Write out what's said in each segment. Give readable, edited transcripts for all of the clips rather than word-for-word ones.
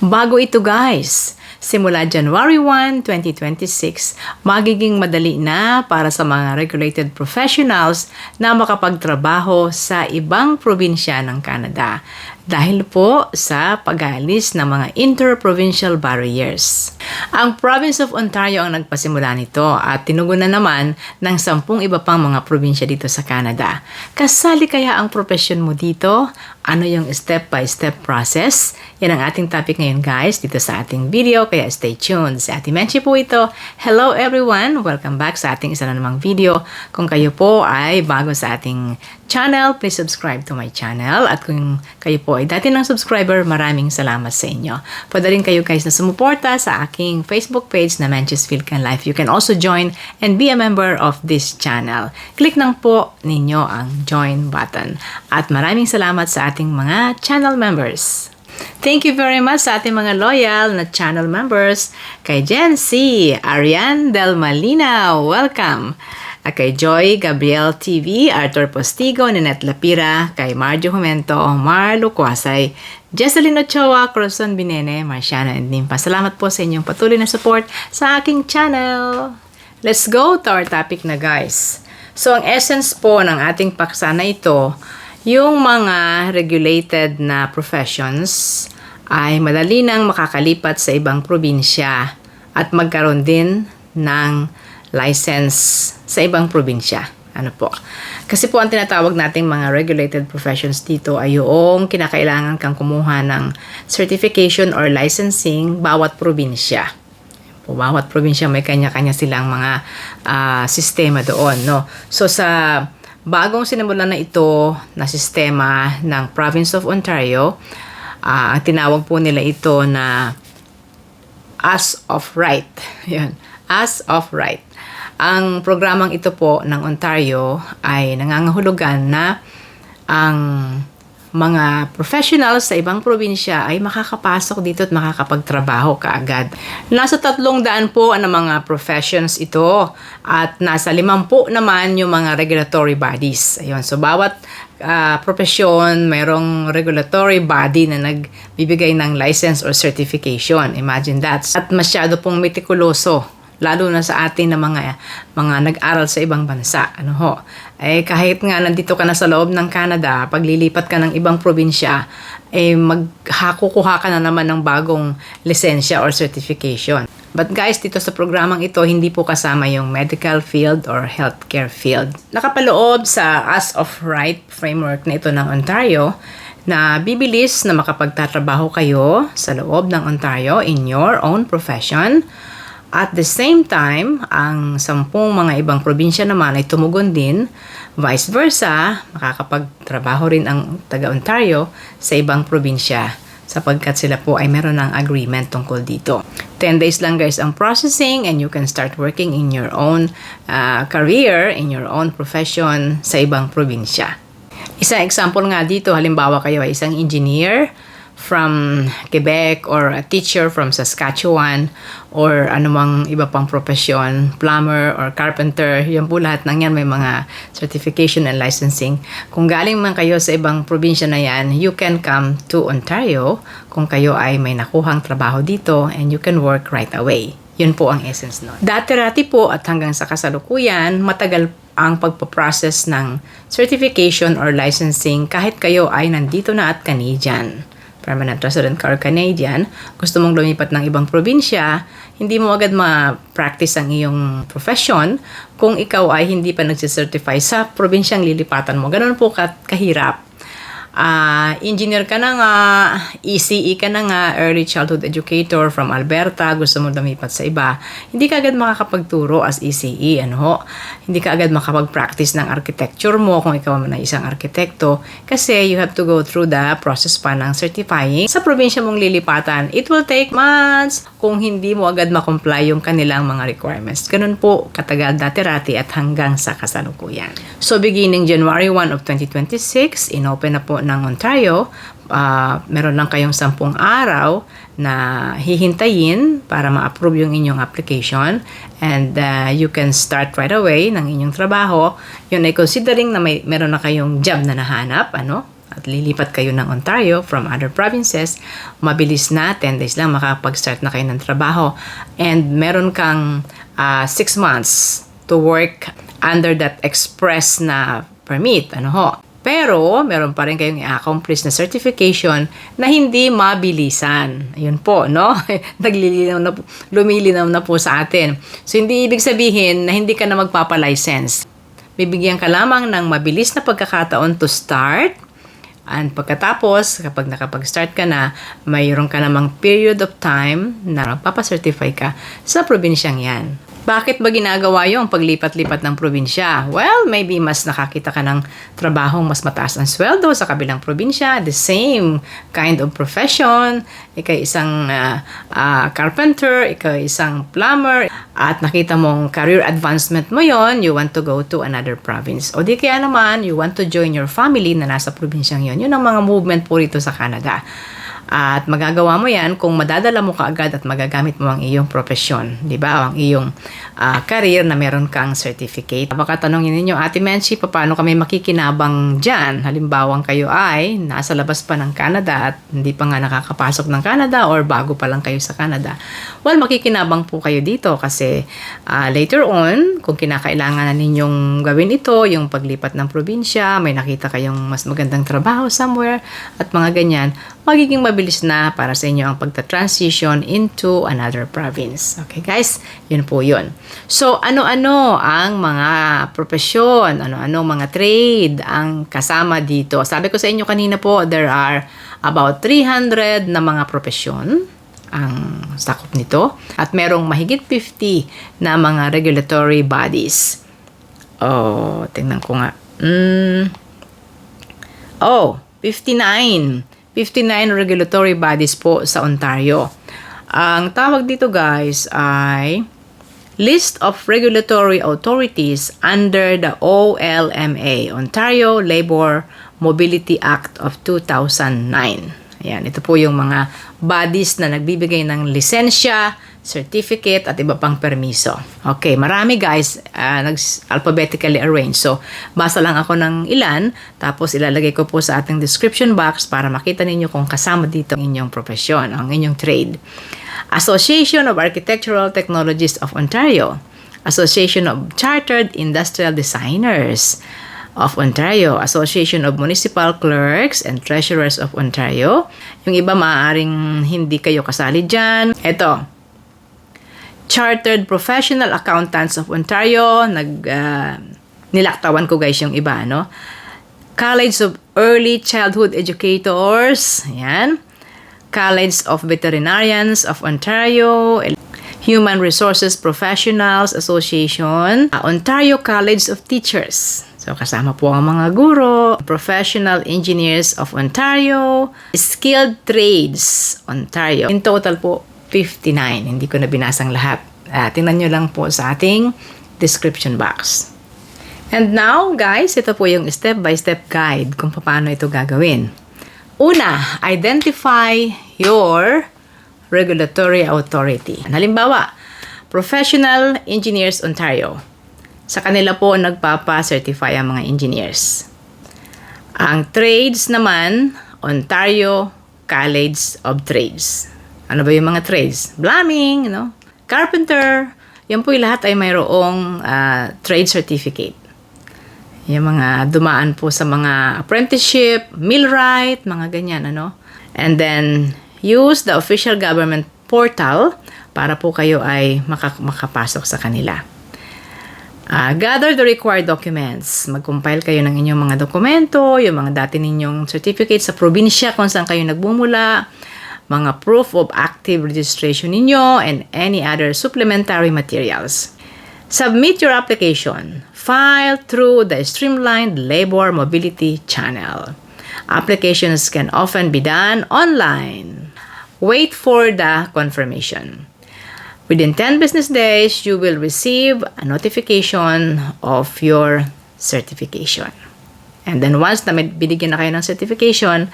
Bago ito guys, simula January 1, 2026, magiging madali na para sa mga regulated professionals na makapagtrabaho sa ibang probinsya ng Canada dahil po sa pag-aalis ng mga interprovincial barriers. Ang Province of Ontario ang nagpasimula nito at tinugunan naman ng 10 iba pang mga probinsya dito sa Canada. Kasali kaya ang profession mo dito? Ano yung step-by-step process? Yan ang ating topic ngayon guys dito sa ating video, kaya stay tuned. Si Ate Menchie po ito. Hello everyone! Welcome back sa ating isa na namang video. Kung kayo po ay bago sa ating channel, please subscribe to my channel. At kung kayo po ay dati ng subscriber, maraming salamat sa inyo. Pwede rin kayo guys na sumuporta sa aking Facebook page na Menchie's Philcan Life. You can also join and be a member of this channel. Click lang po ninyo ang join button. At maraming salamat sa ating mga channel members. Thank you very much sa ating mga loyal na channel members. Kay Jen C, Ariane Del Malina, welcome. At kay Joy Gabriel TV, Arthur Postigo, Ninette Lapira, kay Marjo Jumento, Mar Lucuasay, Jesseline Ochoa, Corazon Binene, Marciano and Nimpa. Salamat po sa inyong patuloy na support sa aking channel. Let's go to our topic na guys. So ang essence po ng ating paksa na ito, yung mga regulated na professions ay madali nang makakalipat sa ibang probinsya at magkaroon din ng license sa ibang probinsya. Ano po? Kasi po ang tinatawag nating mga regulated professions dito ay yung kinakailangan kang kumuha ng certification or licensing bawat probinsya. Po, bawat probinsya may kanya-kanya silang mga sistema doon, no? So sa bagong sinimulan na ito na sistema ng Province of Ontario, ang tinawag po nila ito na As of Right. Yan, As of Right. Ang programang ito po ng Ontario ay nangangahulugan na ang mga professionals sa ibang probinsya ay makakapasok dito at makakapagtrabaho kaagad. Nasa 300 po ang mga professions ito at nasa 50 naman yung mga regulatory bodies. Ayun, so bawat profesyon mayroong regulatory body na nagbibigay ng license or certification. Imagine that. At masyado pong metikuloso, lalo na sa atin na mga nag-aral sa ibang bansa. Ano ho? Eh kahit nga nandito ka na sa loob ng Canada, paglilipat ka ng ibang probinsya, eh kukuha ka na naman ng bagong lisensya or certification. But guys, dito sa programang ito, hindi po kasama yung medical field or healthcare field. Nakapaloob sa As of Right framework na ito ng Ontario, na bibilis na makapagtatrabaho kayo sa loob ng Ontario in your own profession. At the same time, ang 10 mga ibang probinsya naman ay tumugon din, vice versa, makakapagtrabaho rin ang taga-Ontario sa ibang probinsya sapagkat sila po ay meron ng agreement tungkol dito. 10 days lang guys ang processing and you can start working in your own career, in your own profession sa ibang probinsya. Isang example nga dito, halimbawa kayo ay isang engineer from Quebec or a teacher from Saskatchewan or anumang iba pang profesyon, plumber or carpenter, yan po lahat ng yan may mga certification and licensing. Kung galing man kayo sa ibang probinsya na yan, you can come to Ontario kung kayo ay may nakuhang trabaho dito and you can work right away. Yun po ang essence nun. Dati-rati po at hanggang sa kasalukuyan, matagal ang pagpaprocess ng certification or licensing kahit kayo ay nandito na at Canadian. Permanent resident ka or Canadian, gusto mong lumipat ng ibang probinsya, hindi mo agad ma-practice ang iyong profession kung ikaw ay hindi pa nagsicertify sa probinsyang lilipatan mo. Ganun po kahirap. Engineer ka na nga, ECE ka na nga, early childhood educator from Alberta, gusto mo lumipat sa iba, hindi ka agad makakapagturo as ECE, hindi ka agad makapag-practice ng architecture mo kung ikaw man ay isang arkitekto kasi you have to go through the process pa ng certifying sa probinsya mong lilipatan. It will take months kung hindi mo agad makomply yung kanilang mga requirements. Ganun po katagal dati-rati at hanggang sa kasalukuyan. So beginning January 1 of 2026, inopen na po ng Ontario, meron lang kayong 10 araw na hihintayin para ma-approve yung inyong application and you can start right away ng inyong trabaho. Yun ay considering na meron na kayong job na nahanap, at lilipat kayo ng Ontario from other provinces, mabilis na, 10 days lang makapag-start na kayo ng trabaho. And meron kang 6 months to work under that express na permit. Pero, meron pa rin kayong i-accomplish na certification na hindi mabilisan. Ayun po, no? Lumilinaw na po sa atin. So, hindi ibig sabihin na hindi ka na magpapalicense. Bibigyan ka lamang ng mabilis na pagkakataon to start. And pagkatapos, kapag nakapag-start ka na, mayroon ka namang period of time na papacertify ka sa probinsyang yan. Bakit ba ginagawa yung paglipat-lipat ng probinsya? Well, maybe mas nakakita ka ng trabahong mas mataas ang sweldo sa kabilang probinsya, the same kind of profession, ikaw isang carpenter, ikaw isang plumber, at nakita mong career advancement mo yon, you want to go to another province. O di kaya naman, you want to join your family na nasa probinsyang yon. Yun ang mga movement po rito sa Canada. At magagawa mo yan kung madadala mo kaagad at magagamit mo ang iyong profesyon, di ba? Ang iyong career na meron kang certificate. Baka tanongin ninyo, Ate Menchie, paano kami makikinabang dyan? Halimbawa kayo ay nasa labas pa ng Canada at hindi pa nga nakakapasok ng Canada or bago pa lang kayo sa Canada. Well, makikinabang po kayo dito kasi later on, kung kinakailangan na ninyong gawin ito, yung paglipat ng probinsya, may nakita kayong mas magandang trabaho somewhere at mga ganyan, magiging mabilis na para sa inyo ang pagta-transition into another province. Okay guys, yun po yun. So, ano-ano ang mga profesyon, ano-ano mga trade ang kasama dito? Sabi ko sa inyo kanina po, there are about 300 na mga profesyon ang sakop nito at merong mahigit 50 na mga regulatory bodies. Oh, tingnan ko nga. 59 regulatory bodies po sa Ontario. Ang tawag dito guys ay List of Regulatory Authorities under the OLMA, Ontario Labor Mobility Act of 2009. Ayan, ito po yung mga bodies na nagbibigay ng lisensya, certificate at iba pang permiso. Okay, marami guys, alphabetically arranged. So, basa lang ako ng ilan, tapos ilalagay ko po sa ating description box para makita ninyo kung kasama dito ang inyong profesyon, ang inyong trade. Association of Architectural Technologists of Ontario, Association of Chartered Industrial Designers of Ontario, Association of Municipal Clerks and Treasurers of Ontario. Yung iba maaaring hindi kayo kasali dyan. Ito, Chartered Professional Accountants of Ontario, nilaktawan ko guys yung iba, no? College of Early Childhood Educators, ayan. College of Veterinarians of Ontario, Human Resources Professionals Association, Ontario College of Teachers. So, kasama po ang mga guro, Professional Engineers of Ontario, Skilled Trades Ontario. In total po, 59. Hindi ko na binasang lahat. Tingnan nyo lang po sa ating description box. And now, guys, ito po yung step-by-step guide kung paano ito gagawin. Una, identify your regulatory authority. Halimbawa, Professional Engineers Ontario. Sa kanila po nagpapa-certify ang mga engineers. Ang trades naman, Ontario College of Trades. Ano ba yung mga trades? Plumbing, carpenter, yan po yung lahat ay mayroong trade certificate. Yung mga dumaan po sa mga apprenticeship, millwright, mga ganyan, And then, use the official government portal para po kayo ay makapasok sa kanila. Gather the required documents. Mag-compile kayo ng inyong mga dokumento, yung mga dati ninyong certificate sa probinsya kung saan kayo nagmumula, mga proof of active registration ninyo, and any other supplementary materials. Submit your application. File through the streamlined labor mobility channel. Applications can often be done online. Wait for the confirmation. Within 10 business days, you will receive a notification of your certification. And then once na binigyan na kayo ng certification,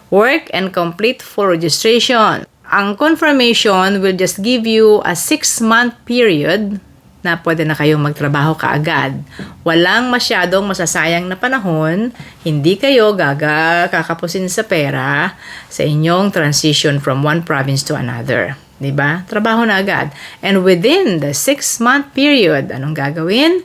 work and complete full registration. Ang confirmation will just give you a 6-month period na pwede na kayong magtrabaho kaagad. Walang masyadong masasayang na panahon, hindi kayo kakapusin sa pera sa inyong transition from one province to another. Diba? Trabaho na agad. And within the 6-month period, anong gagawin?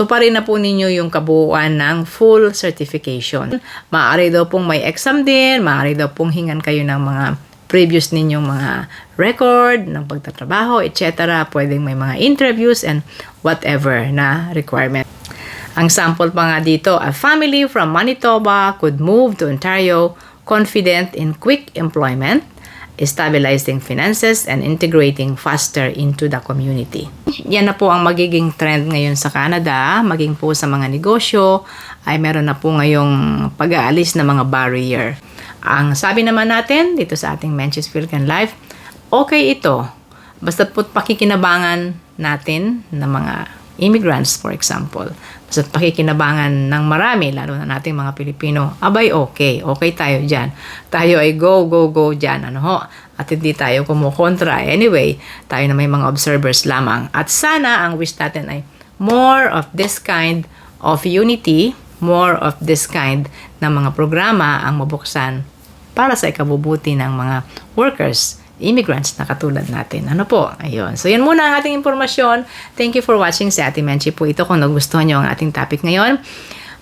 Tuparin na po ninyo yung kabuuan ng full certification. Maaari daw pong may exam din, maaari daw pong hingan kayo ng mga previous ninyong mga record ng pagtatrabaho, etc. Pwedeng may mga interviews and whatever na requirement. Ang sample pa nga dito, a family from Manitoba could move to Ontario confident in quick employment, stabilizing finances, and integrating faster into the community. Yan na po ang magiging trend ngayon sa Canada, maging po sa mga negosyo, ay meron na po ngayong pag-aalis ng mga barrier. Ang sabi naman natin dito sa ating Menchie's Philican Life, okay ito. Basta po pakikinabangan natin ng mga immigrants, for example. Basta pakikinabangan ng marami, lalo na nating mga Pilipino, abay okay. Okay tayo dyan. Tayo ay go dyan. Ano ho? At hindi tayo kumukontra. Anyway, tayo na may mga observers lamang. At sana ang wish natin ay more of this kind of unity, more of this kind na mga programa ang mabuksan para sa ikabubuti ng mga workers, immigrants na katulad natin. Ano po? Ayun. So, yan muna ang ating informasyon. Thank you for watching. Si Ate Menchie po ito. Kung nagustuhan nyo ang ating topic ngayon,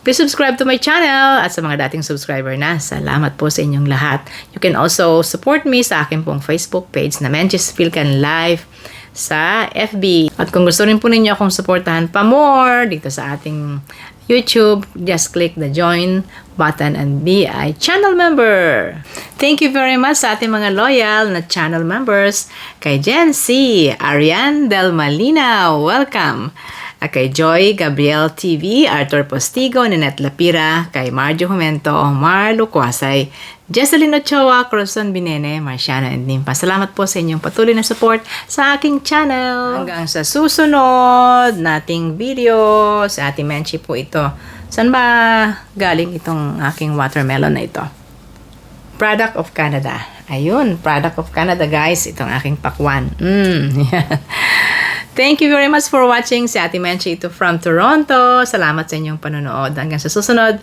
please subscribe to my channel. At sa mga dating subscriber na, salamat po sa inyong lahat. You can also support me sa akin pong Facebook page na Menchie's Philican Life sa FB. At kung gusto rin po ninyo akong supportahan pa more dito sa ating YouTube, just click the join button and be a channel member. Thank you very much sa ating mga loyal na channel members. Kay Jen C, Ariane Del Malina, welcome. Kay Joy Gabriel TV, Arthur Postigo, Ninette Lapira, kay Marjo Jumento, Omar Lucuasay, Jesseline Ochoa, Cruzon Binene, Marciano and Nimpa. Salamat po sa inyong patuloy na support sa aking channel. Hanggang sa susunod nating video, sa Ate Menchie po ito. Saan ba galing itong aking watermelon na ito? Product of Canada. Ayun, product of Canada guys, itong aking pakwan. Thank you very much for watching. Si Ate Menchie ito from Toronto. Salamat sa inyong panonood. Hanggang sa susunod,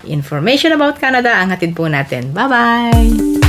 information about Canada ang hatid po natin. Bye-bye!